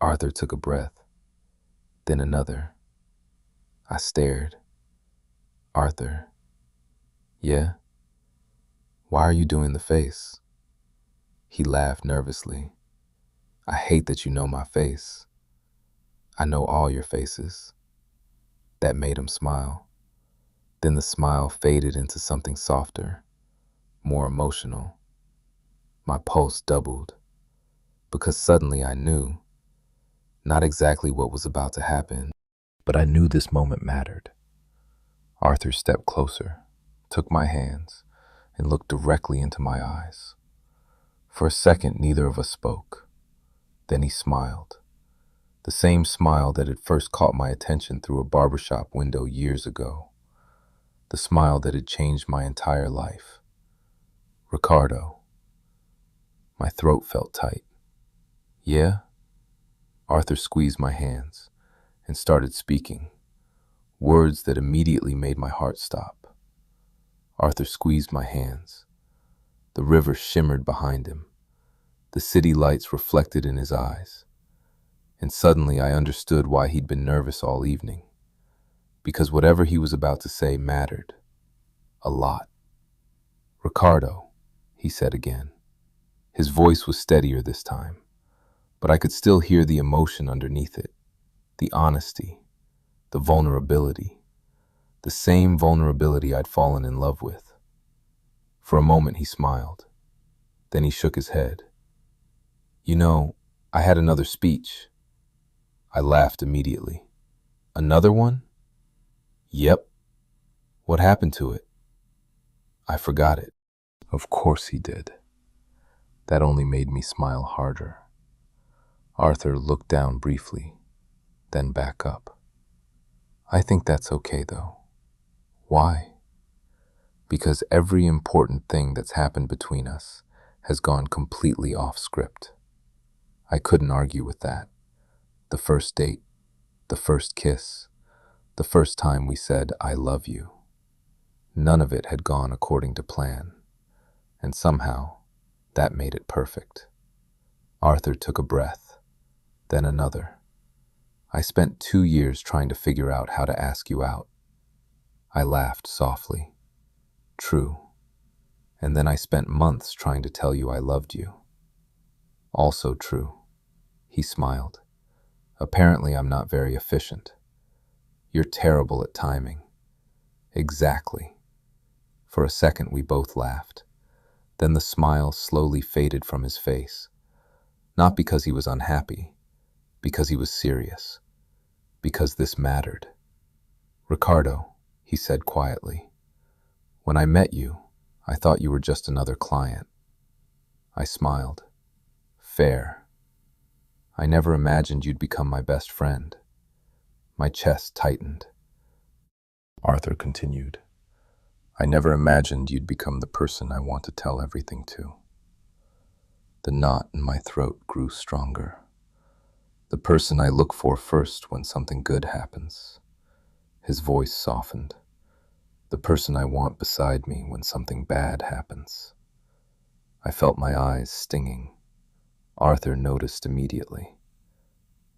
Arthur took a breath, then another. I stared. Arthur. Yeah? Why are you doing the face? He laughed nervously. I hate that you know my face. I know all your faces. That made him smile. Then the smile faded into something softer, more emotional. My pulse doubled, because suddenly I knew, not exactly what was about to happen, but I knew this moment mattered. Arthur stepped closer, took my hands, and looked directly into my eyes. For a second, neither of us spoke. Then he smiled. The same smile that had first caught my attention through a barbershop window years ago. The smile that had changed my entire life. Ricardo. My throat felt tight. Yeah? Arthur squeezed my hands and started speaking, words that immediately made my heart stop. Arthur squeezed my hands. The river shimmered behind him. The city lights reflected in his eyes. And suddenly I understood why he'd been nervous all evening. Because whatever he was about to say mattered. A lot. Ricardo, he said again. His voice was steadier this time, but I could still hear the emotion underneath it. The honesty, the vulnerability, the same vulnerability I'd fallen in love with. For a moment he smiled. Then he shook his head. You know, I had another speech. I laughed immediately. Another one? Yep. What happened to it? I forgot it. Of course he did. That only made me smile harder. Arthur looked down briefly, then back up. I think that's okay though. Why? Because every important thing that's happened between us has gone completely off script. I couldn't argue with that. The first date, the first kiss, the first time we said, I love you. None of it had gone according to plan, and somehow that made it perfect. Arthur took a breath, then another. I spent 2 years trying to figure out how to ask you out. I laughed softly. True. And then I spent months trying to tell you I loved you. Also true. He smiled. Apparently I'm not very efficient. You're terrible at timing. Exactly. For a second, we both laughed. Then the smile slowly faded from his face. Not because he was unhappy, because he was serious, because this mattered. "Ricardo," he said quietly, "when I met you, I thought you were just another client." I smiled. "Fair. I never imagined you'd become my best friend." My chest tightened. Arthur continued, "I never imagined you'd become the person I want to tell everything to." The knot in my throat grew stronger. "The person I look for first when something good happens." His voice softened. "The person I want beside me when something bad happens." I felt my eyes stinging. Arthur noticed immediately.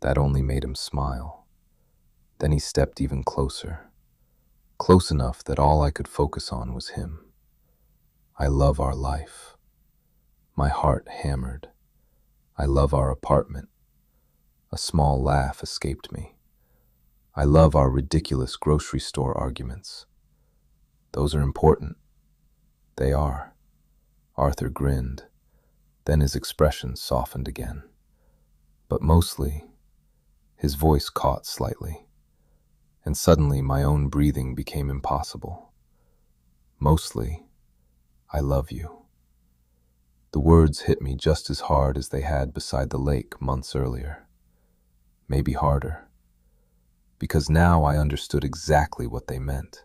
That only made him smile. Then he stepped even closer, close enough that all I could focus on was him. "I love our life." My heart hammered. "I love our apartment." A small laugh escaped me. "I love our ridiculous grocery store arguments." "Those are important." "They are." Arthur grinned. Then his expression softened again. But mostly, his voice caught slightly, and suddenly my own breathing became impossible. "Mostly, I love you." The words hit me just as hard as they had beside the lake months earlier. Maybe harder. Because now I understood exactly what they meant.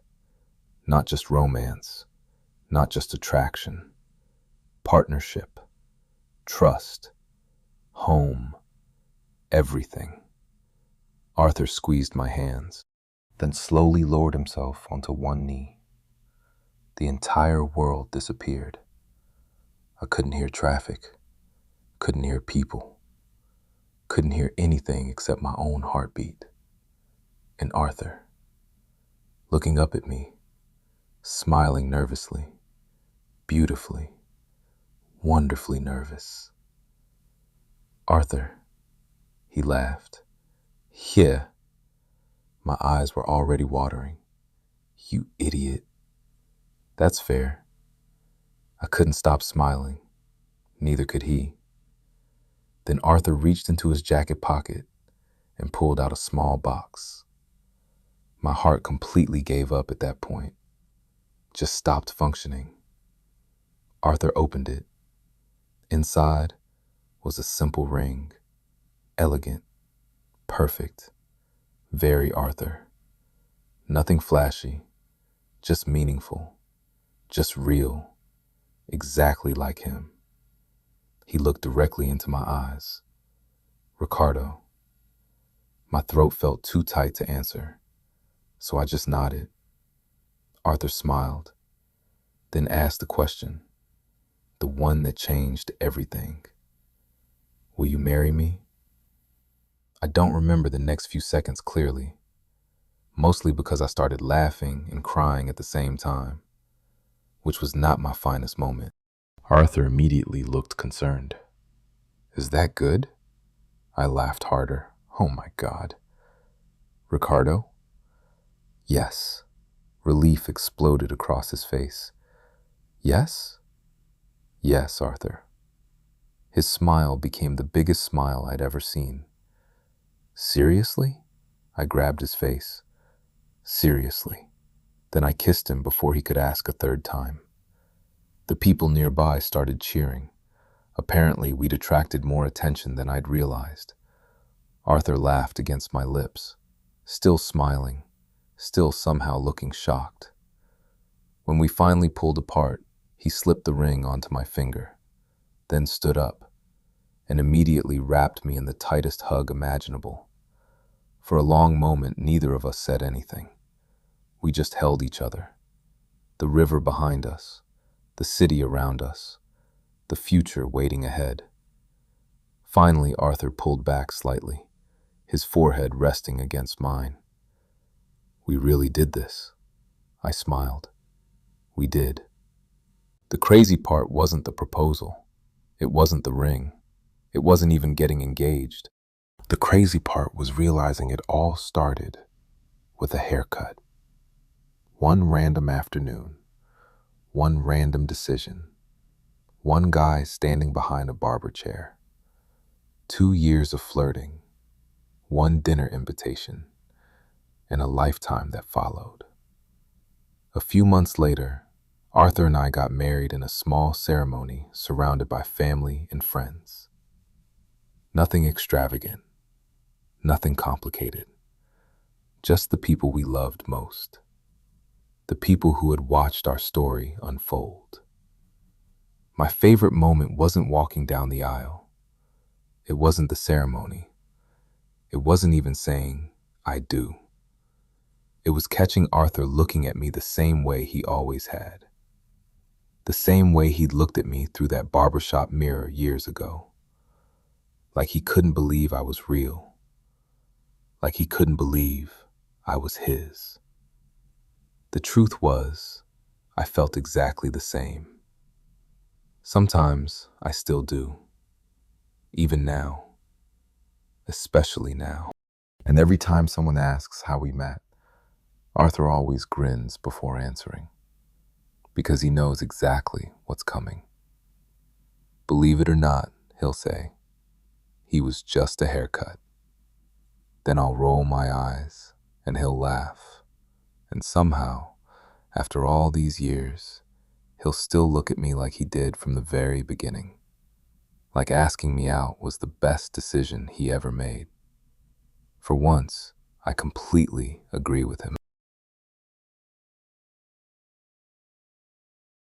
Not just romance, not just attraction. Partnership, trust, home, everything. Arthur squeezed my hands, then slowly lowered himself onto one knee. The entire world disappeared. I couldn't hear traffic, couldn't hear people, couldn't hear anything except my own heartbeat. And Arthur, looking up at me, smiling nervously, beautifully, wonderfully nervous. "Arthur," he laughed. "Yeah." My eyes were already watering. "You idiot." "That's fair." I couldn't stop smiling. Neither could he. Then Arthur reached into his jacket pocket and pulled out a small box. My heart completely gave up at that point, just stopped functioning. Arthur opened it. Inside was a simple ring, elegant, perfect, very Arthur. Nothing flashy, just meaningful, just real, exactly like him. He looked directly into my eyes. "Ricardo." My throat felt too tight to answer, so I just nodded. Arthur smiled, then asked the question, the one that changed everything. "Will you marry me?" I don't remember the next few seconds clearly, mostly because I started laughing and crying at the same time, which was not my finest moment. Arthur immediately looked concerned. "Is that good?" I laughed harder. "Oh my God." "Ricardo?" "Yes." Relief exploded across his face. "Yes?" "Yes, Arthur." His smile became the biggest smile I'd ever seen. "Seriously?" I grabbed his face. "Seriously." Then I kissed him before he could ask a third time. The people nearby started cheering. Apparently, we'd attracted more attention than I'd realized. Arthur laughed against my lips, still smiling, still somehow looking shocked. When we finally pulled apart, he slipped the ring onto my finger, then stood up, and immediately wrapped me in the tightest hug imaginable. For a long moment, neither of us said anything. We just held each other. The river behind us, the city around us, the future waiting ahead. Finally, Arthur pulled back slightly, his forehead resting against mine. "We really did this." I smiled. "We did." The crazy part wasn't the proposal. It wasn't the ring. It wasn't even getting engaged. The crazy part was realizing it all started with a haircut. One random afternoon, one random decision, one guy standing behind a barber chair, 2 years of flirting, one dinner invitation, and a lifetime that followed. A few months later, Arthur and I got married in a small ceremony surrounded by family and friends. Nothing extravagant, nothing complicated, just the people we loved most, the people who had watched our story unfold. My favorite moment wasn't walking down the aisle. It wasn't the ceremony. It wasn't even saying, "I do." It was catching Arthur looking at me the same way he always had. The same way he'd looked at me through that barbershop mirror years ago. Like he couldn't believe I was real. Like he couldn't believe I was his. The truth was, I felt exactly the same. Sometimes I still do. Even now. Especially now. And every time someone asks how we met, Arthur always grins before answering. Because he knows exactly what's coming. Believe it or not, he'll say, he was just a haircut. Then I'll roll my eyes and he'll laugh. And somehow, after all these years, he'll still look at me like he did from the very beginning. Like asking me out was the best decision he ever made. For once, I completely agree with him.